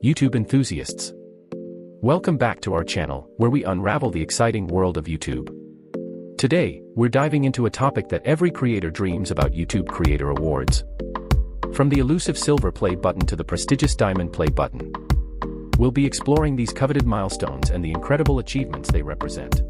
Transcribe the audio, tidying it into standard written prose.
YouTube enthusiasts. Welcome back to our channel, where we unravel the exciting world of YouTube. Today, we're diving into a topic that every creator dreams about: YouTube Creator Awards. From the elusive silver play button to the prestigious diamond play button, we'll be exploring these coveted milestones and the incredible achievements they represent.